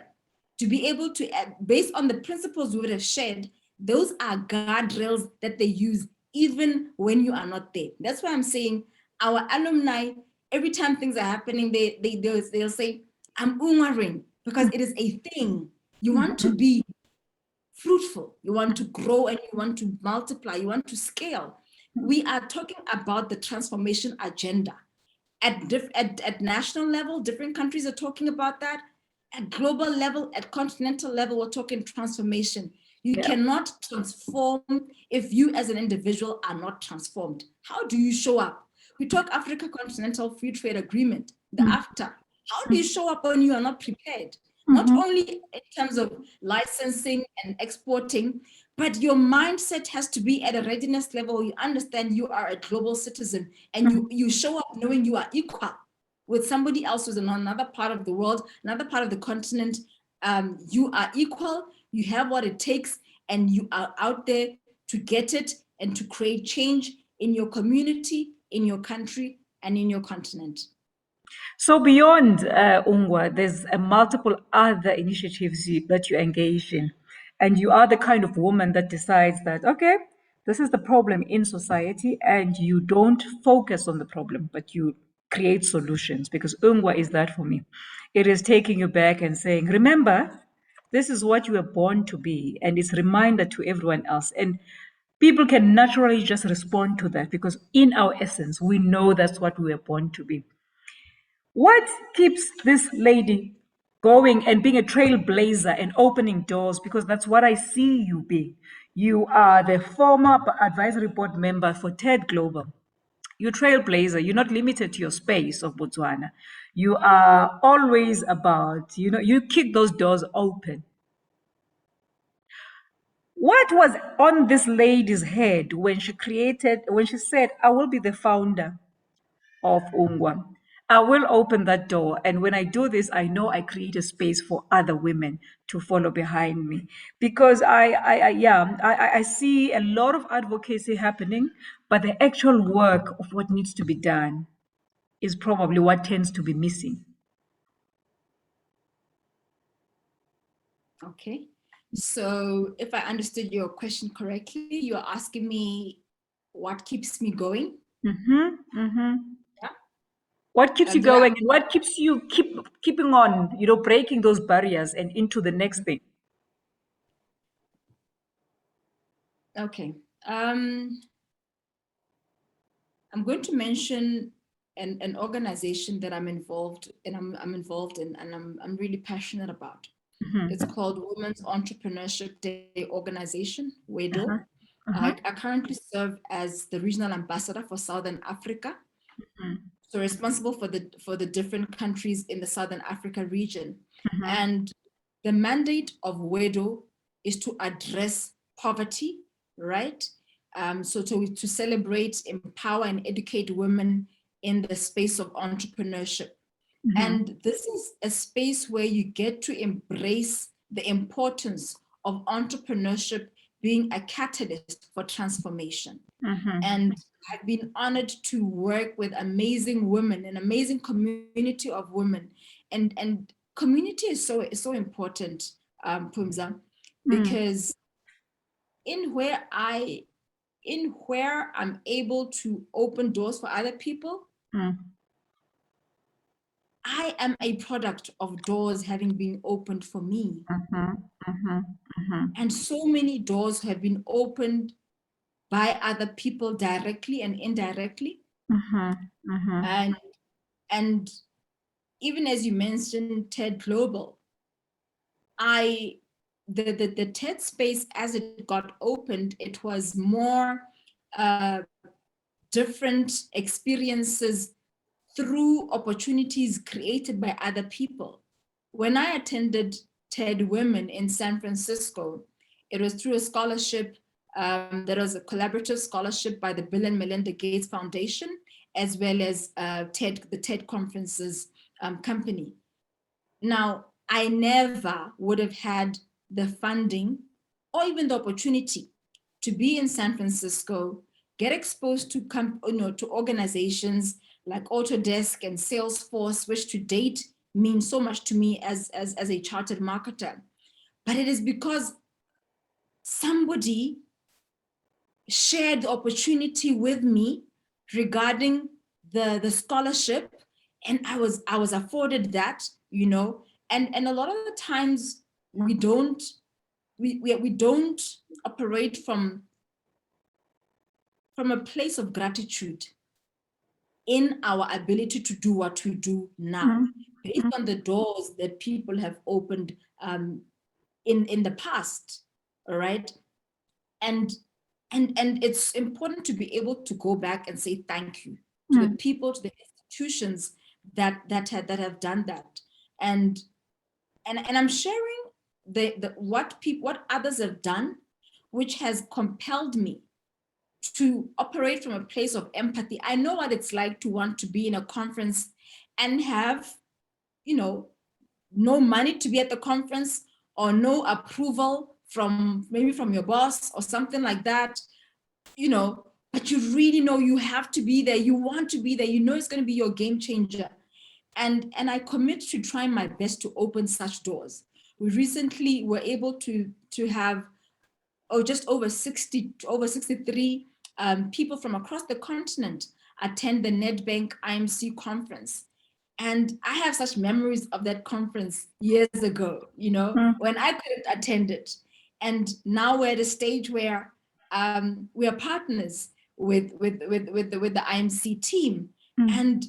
to be able to, based on the principles we would have shared, those are guardrails that they use even when you are not there. That's why I'm saying our alumni, every time things are happening, they'll say, I'm UNGWA-ring, because it is a thing. You want to be fruitful, you want to grow, and you want to multiply, you want to scale. We are talking about the transformation agenda. At national level, different countries are talking about that. At global level, at continental level, we're talking transformation. You cannot transform if you as an individual are not transformed. How do you show up? We talk Africa Continental Free Trade Agreement, the AFTA. How do you show up when you are not prepared? Not only in terms of licensing and exporting, but your mindset has to be at a readiness level. You understand you are a global citizen, and you show up knowing you are equal with somebody else who's in another part of the world, another part of the continent. You are equal, you have what it takes, and you are out there to get it and to create change in your community, in your country, and in your continent. So beyond UNGWA, there's multiple other initiatives that you engage in. And you are the kind of woman that decides that, okay, this is the problem in society, and you don't focus on the problem, but you create solutions, because UNGWA is that for me. It is taking you back and saying, remember, this is what you were born to be, and it's a reminder to everyone else. And people can naturally just respond to that, because in our essence, we know that's what we were born to be. What keeps this lady going and being a trailblazer and opening doors? Because that's what I see you being. You are the former advisory board member for TEDGlobal. You're trailblazer. You're not limited to your space of Botswana. You are always about, you kick those doors open. What was on this lady's head when she said, I will be the founder of UNGWA? I will open that door. And when I do this, I know I create a space for other women to follow behind me. Because I see a lot of advocacy happening, but the actual work of what needs to be done is probably what tends to be missing. Okay. So if I understood your question correctly, you're asking me what keeps me going? Yeah. What keeps you going, and what keeps you keeping on, breaking those barriers and into the next thing? Okay. I'm going to mention an organization that I'm involved in, and I'm really passionate about. It's called Women's Entrepreneurship Day Organization, WEDO. I currently serve as the regional ambassador for Southern Africa. So responsible for the different countries in the Southern Africa region. And the mandate of WEDO is to address poverty, right? So to celebrate, empower, and educate women in the space of entrepreneurship. And this is a space where you get to embrace the importance of entrepreneurship being a catalyst for transformation. And I've been honored to work with amazing women, an amazing community of women. And community is so important, Pumza, because in where I'm able to open doors for other people, I am a product of doors having been opened for me. And so many doors have been opened by other people directly and indirectly. And even as you mentioned, TEDGlobal, the TED space, as it got opened, it was more different experiences through opportunities created by other people. When I attended TED Women in San Francisco, it was through a scholarship that was a collaborative scholarship by the Bill and Melinda Gates Foundation, as well as the TED Conferences company. Now, I never would have had the funding or even the opportunity to be in San Francisco, get exposed to to organizations like Autodesk and Salesforce, which to date mean so much to me as a chartered marketer. But it is because somebody shared the opportunity with me regarding the scholarship, and I was afforded that, and a lot of the times we don't operate from a place of gratitude in our ability to do what we do now, based on the doors that people have opened in the past. All right. And it's important to be able to go back and say thank you to the people, to the institutions that have done that. And I'm sharing what others have done, which has compelled me to operate from a place of empathy. I know what it's like to want to be in a conference and have, no money to be at the conference, or no approval from your boss or something like that, but you really know you have to be there. You want to be there. It's going to be your game changer. And I commit to trying my best to open such doors. We recently were able to have just over 63 people from across the continent attend the Nedbank IMC conference. And I have such memories of that conference years ago, when I couldn't attend it. And now we're at a stage where we are partners with the IMC team. And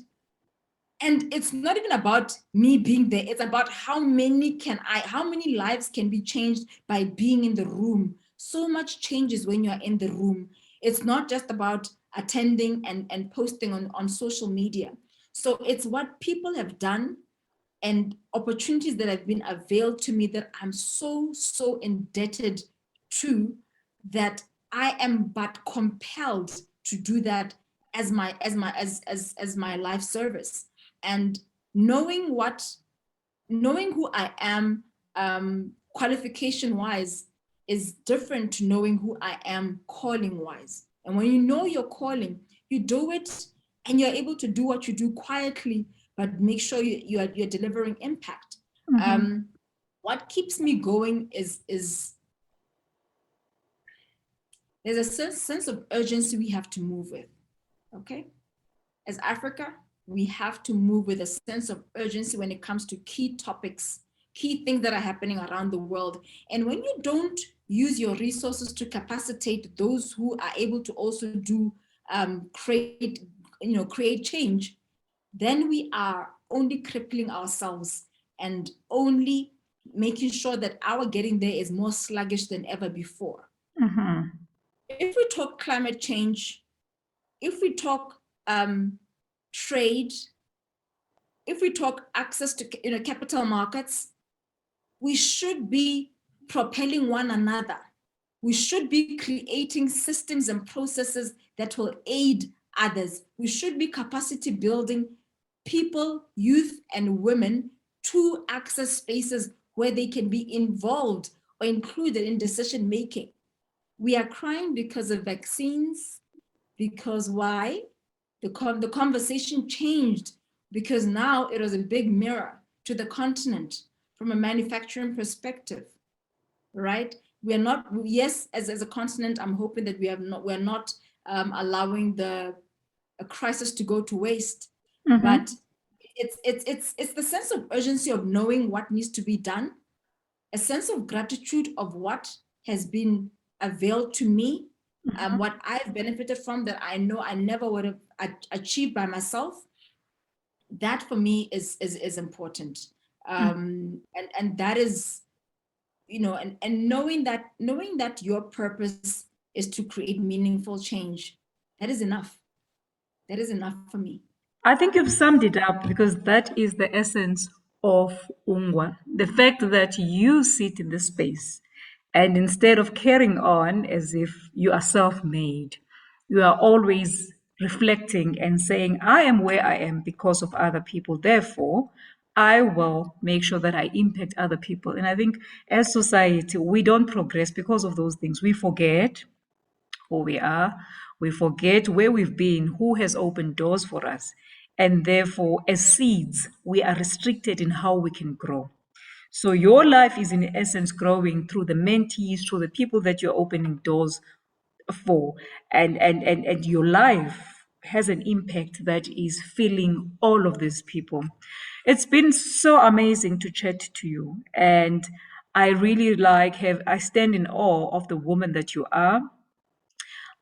it's not even about me being there. It's about how many lives can be changed by being in the room. So much changes when you're in the room. It's not just about attending and posting on social media. So it's what people have done and opportunities that have been availed to me that I'm so indebted to, that I am but compelled to do that as my life service. And knowing who I am qualification wise is different to knowing who I am calling wise. And when you know your calling, you do it, and you're able to do what you do quietly, but make sure you're delivering impact. What keeps me going is there's a sense of urgency we have to move with. Okay, as Africa, we have to move with a sense of urgency when it comes to key topics, key things that are happening around the world. And when you don't use your resources to capacitate those who are able to also do create change, then we are only crippling ourselves and only making sure that our getting there is more sluggish than ever before. If we talk climate change, if we talk trade, if we talk access to capital markets, we should be propelling one another. We should be creating systems and processes that will aid others. We should be capacity building people, youth, and women to access spaces where they can be involved or included in decision making. We are crying because of vaccines, because why? The conversation changed because now it was a big mirror to the continent from a manufacturing perspective, right? We are not, yes, as a continent, I'm hoping that we're not allowing a crisis to go to waste, but it's the sense of urgency of knowing what needs to be done, a sense of gratitude of what has been availed to me, what I've benefited from that I know I never would have achieved by myself. That for me is important. And that is, you know, and knowing that your purpose is to create meaningful change, that is enough. That is enough for me. I think you've summed it up because that is the essence of UNGWA. The fact that you sit in this space and instead of carrying on as if you are self made, you are always reflecting and saying, I am where I am because of other people. Therefore, I will make sure that I impact other people. And I think as society, we don't progress because of those things. We forget who we are. We forget where we've been, who has opened doors for us. And therefore, as seeds, we are restricted in how we can grow. So your life is in essence growing through the mentees, through the people that you're opening doors for. And your life has an impact that is filling all of these people. It's been so amazing to chat to you. And I really I stand in awe of the woman that you are.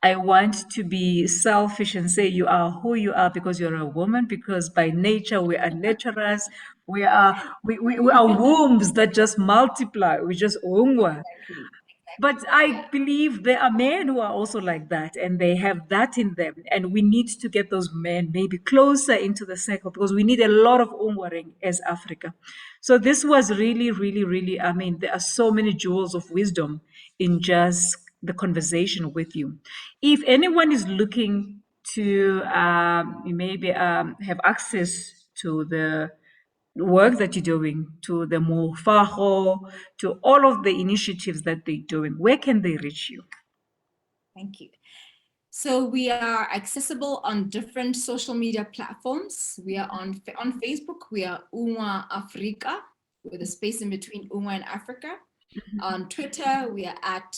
I want to be selfish and say you are who you are because you're a woman, because by nature we are nurturers. We are wombs that just multiply. We just ungwa. Exactly. But I believe there are men who are also like that and they have that in them. And we need to get those men maybe closer into the circle because we need a lot of ungwaring as Africa. So this was really, really, really, I mean, there are so many jewels of wisdom in just the conversation with you. If anyone is looking to maybe have access to the work that you're doing, to the Mofaho, to all of the initiatives that they're doing, where can they reach you? Thank you. So we are accessible on different social media platforms. We are on Facebook. We are UNGWA Africa with a space in between UNGWA and Africa. On Twitter, we are at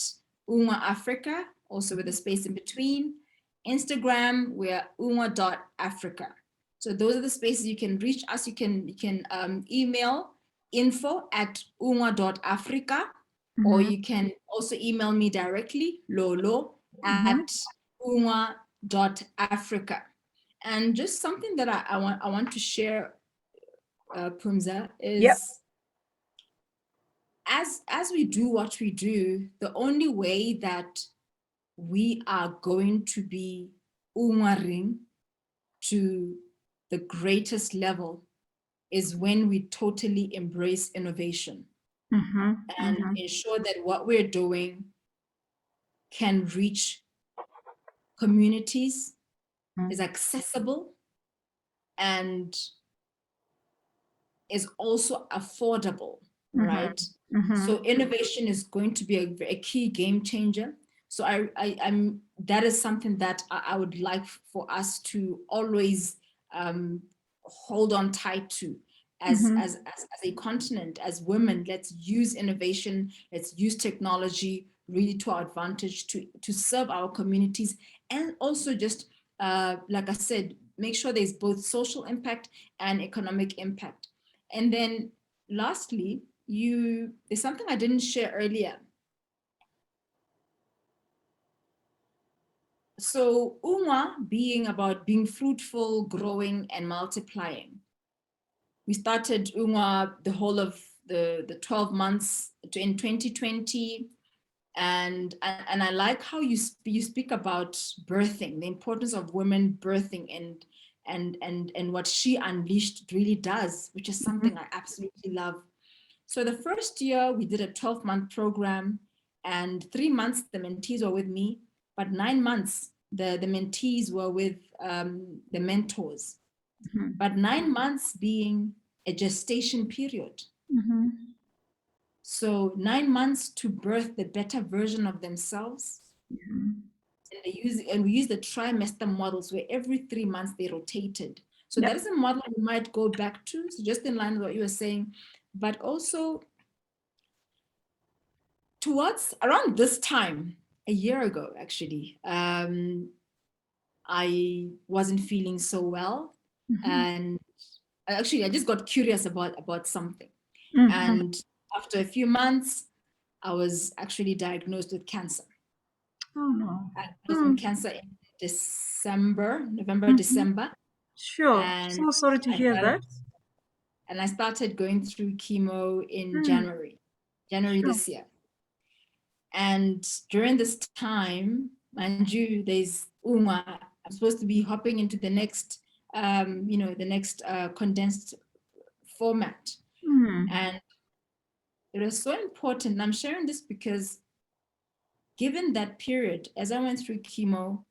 UNGWA Africa, also with a space in between. Instagram, we are UNGWA.Africa. So those are the spaces you can reach us. You can email info@ungwa.africa, or you can also email me directly, Lolo at ungwa.africa. And just something that I want to share, Pumza, Yep. is as we do what we do, the only way that we are going to be ungwaring to the greatest level is when we totally embrace innovation and ensure that what we're doing can reach communities, is accessible, and is also affordable, right? So innovation is going to be a key game changer. So I'm that is something that I would like for us to always hold on tight to as a continent, as women. Let's use innovation, let's use technology really to our advantage to serve our communities, and also just like I said, make sure there's both social impact and economic impact. And then lastly, there's something I didn't share earlier. So UNWA being about being fruitful, growing, and multiplying. We started UNWA the whole of the 12 months in 2020. And I like how you speak about birthing, the importance of women birthing and what She Unleashed really does, which is something I absolutely love. So the first year we did a 12-month program, And 3 months, the mentees were with me, but 9 months, the mentees were with the mentors. Mm-hmm. But 9 months being a gestation period. Mm-hmm. So 9 months to birth the better version of themselves. Mm-hmm. And we use the trimester models where every 3 months they rotated. So Yep. that is a model we might go back to. So just in line with what you were saying, but also towards around this time, a year ago, actually, I wasn't feeling so well. Mm-hmm. And actually, I just got curious about something. Mm-hmm. And after a few months, I was actually diagnosed with cancer. Oh no. Diagnosed with cancer in November, Mm-hmm. December. Sure. And So sorry to I hear started, that. and I started going through chemo in Mm. January Sure. this year. And during this time, mind you, there's UNGWA. I'm supposed to be hopping into the next, the next condensed format. Mm. And it was so important. I'm sharing this because given that period, as I went through chemo,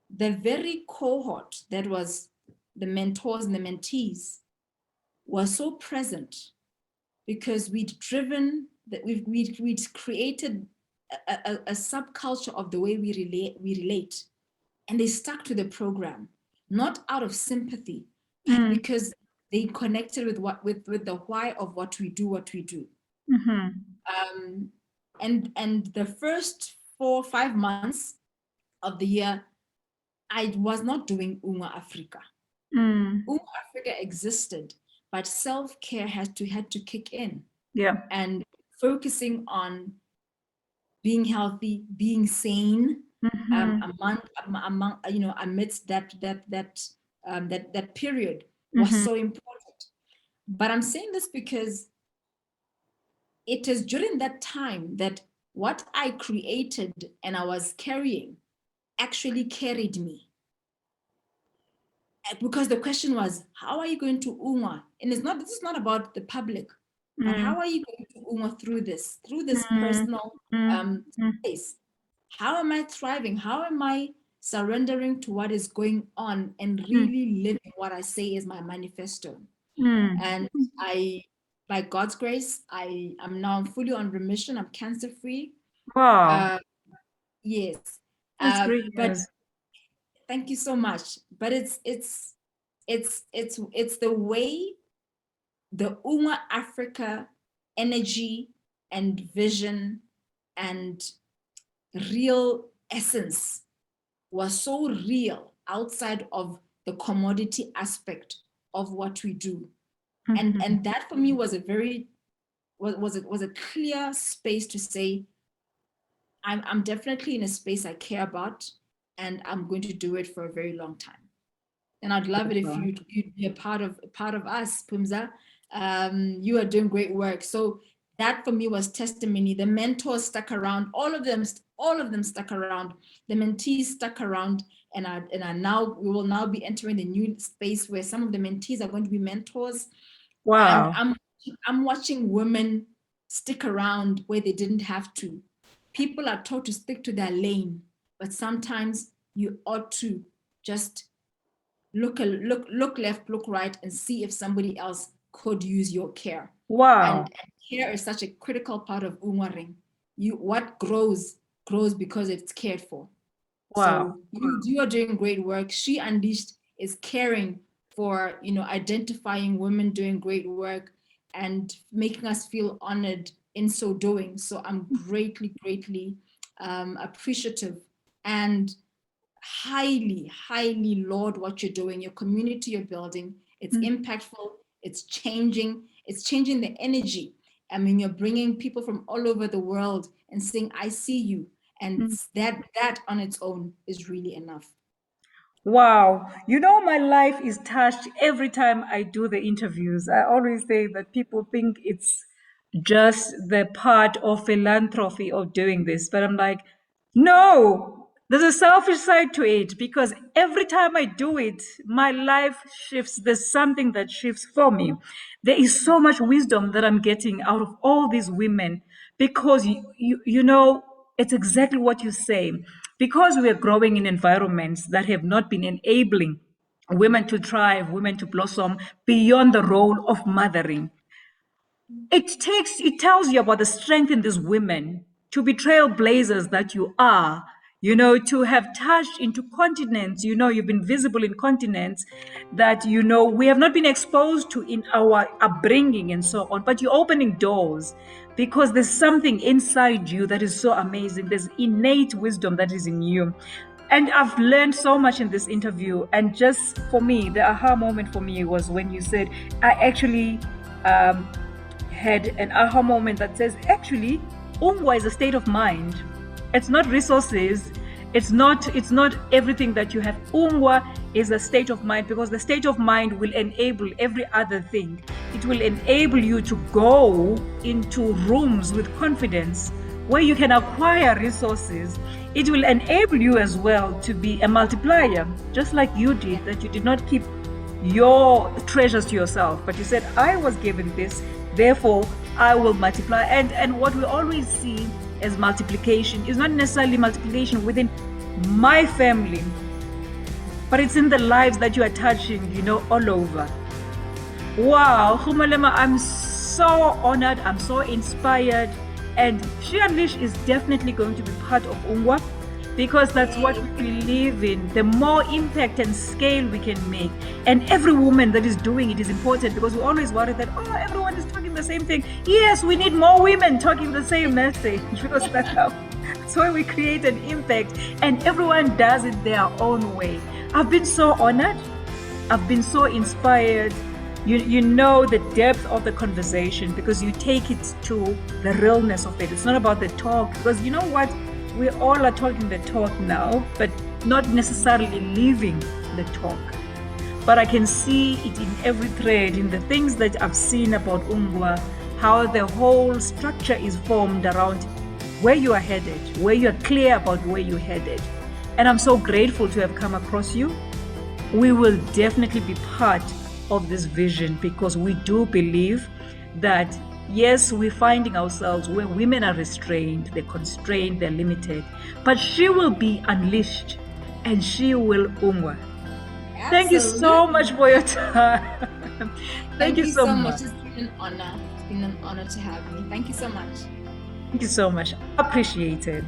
the very cohort that was the mentors and the mentees was so present because we'd driven that we'd created a subculture of the way we relate, and they stuck to the program, not out of sympathy, but Mm. because they connected with the why of what we do. Mm-hmm. And the first 4 or 5 months of the year, I was not doing UNGWA Africa. Mm. UNGWA Africa existed, but self-care had to kick in. Yeah. And focusing on being healthy, being sane, Mm-hmm. amidst that period was Mm-hmm. so important. But I'm saying this because it is during that time that what I created and I was carrying actually carried me. Because the question was, how are you going to UNGWA? And this is not about the public, but Mm. how are you going to UNGWA through this Mm. personal Mm. Mm. space? How am I thriving? How am I surrendering to what is going on and Mm. really living what I say is my manifesto? Mm. And by God's grace, I am now fully on remission. I'm cancer free. Wow. Yes. That's great But news. thank you so much. But it's the way the UNGWA Africa energy and vision and real essence was so real outside of the commodity aspect of what we do. Mm-hmm. And that for me was a clear space to say, I'm definitely in a space I care about, and I'm going to do it for a very long time. And I'd love it if Wow. you'd be a part of us, Pumza. You are doing great work. So that for me was testimony. The mentors stuck around, all of them stuck around. The mentees stuck around, and we will now be entering the new space where some of the mentees are going to be mentors. And Wow. I'm watching women stick around where they didn't have to. People are taught to stick to their lane, but sometimes you ought to just look left, look right, and see if somebody else could use your care. Wow. And care is such a critical part of UNWA. What grows because it's cared for. Wow. So you are doing great work. She Unleashed is caring for identifying women doing great work and making us feel honored in so doing. So I'm greatly appreciative and highly laud what you're doing, your community you're building. It's Mm. impactful, it's changing the energy. I mean, you're bringing people from all over the world and saying, I see you. And Mm. that on its own is really enough. Wow. You know, my life is touched every time I do the interviews. I always say that people think it's just the part of philanthropy of doing this. But I'm like, no, there's a selfish side to it because every time I do it, my life shifts. There's something that shifts for me. There is so much wisdom that I'm getting out of all these women because you know, it's exactly what you say. Because we are growing in environments that have not been enabling women to thrive, women to blossom beyond the role of mothering. It tells you about the strength in these women to be trailblazers that you are, you know, to have touched into continents, you know, you've been visible in continents that, you know, we have not been exposed to in our upbringing and so on, but you're opening doors because there's something inside you that is so amazing. There's innate wisdom that is in you. And I've learned so much in this interview. And just for me, the aha moment for me was when you said, I actually had an aha moment that says, actually, UNGWA is a state of mind. It's not resources. It's not everything that you have. UNGWA is a state of mind, because the state of mind will enable every other thing. It will enable you to go into rooms with confidence where you can acquire resources. It will enable you as well to be a multiplier, just like you did, that you did not keep your treasures to yourself, but you said, I was given this, therefore I will multiply. And what we always see as multiplication is not necessarily multiplication within my family, but it's in the lives that you are touching, you know, all over. Wow, Gomolemo, I'm so honored, I'm so inspired, and She Unleash is definitely going to be part of UNGWA, because that's what we believe in. The more impact and scale we can make, and every woman that is doing it is important, because we always worry that, oh, everyone is talking the same thing. Yes, we need more women talking the same message, because that's why we create an impact, and everyone does it their own way. I've been so honored. I've been so inspired. You know the depth of the conversation, because you take it to the realness of it. It's not about the talk, because you know what? We all are talking the talk now, but not necessarily living the talk. But I can see it in every thread, in the things that I've seen about UNGWA, how the whole structure is formed around where you are headed, where you are clear about where you're headed. And I'm so grateful to have come across you. We will definitely be part of this vision, because we do believe that, yes, we're finding ourselves where women are restrained, they're constrained, they're limited, but she will be unleashed and she will UNGWA. Absolutely. Thank you so much for your time. Thank you so much. It's been an honor. It's been an honor to have me. Thank you so much. Thank you so much. Appreciate it.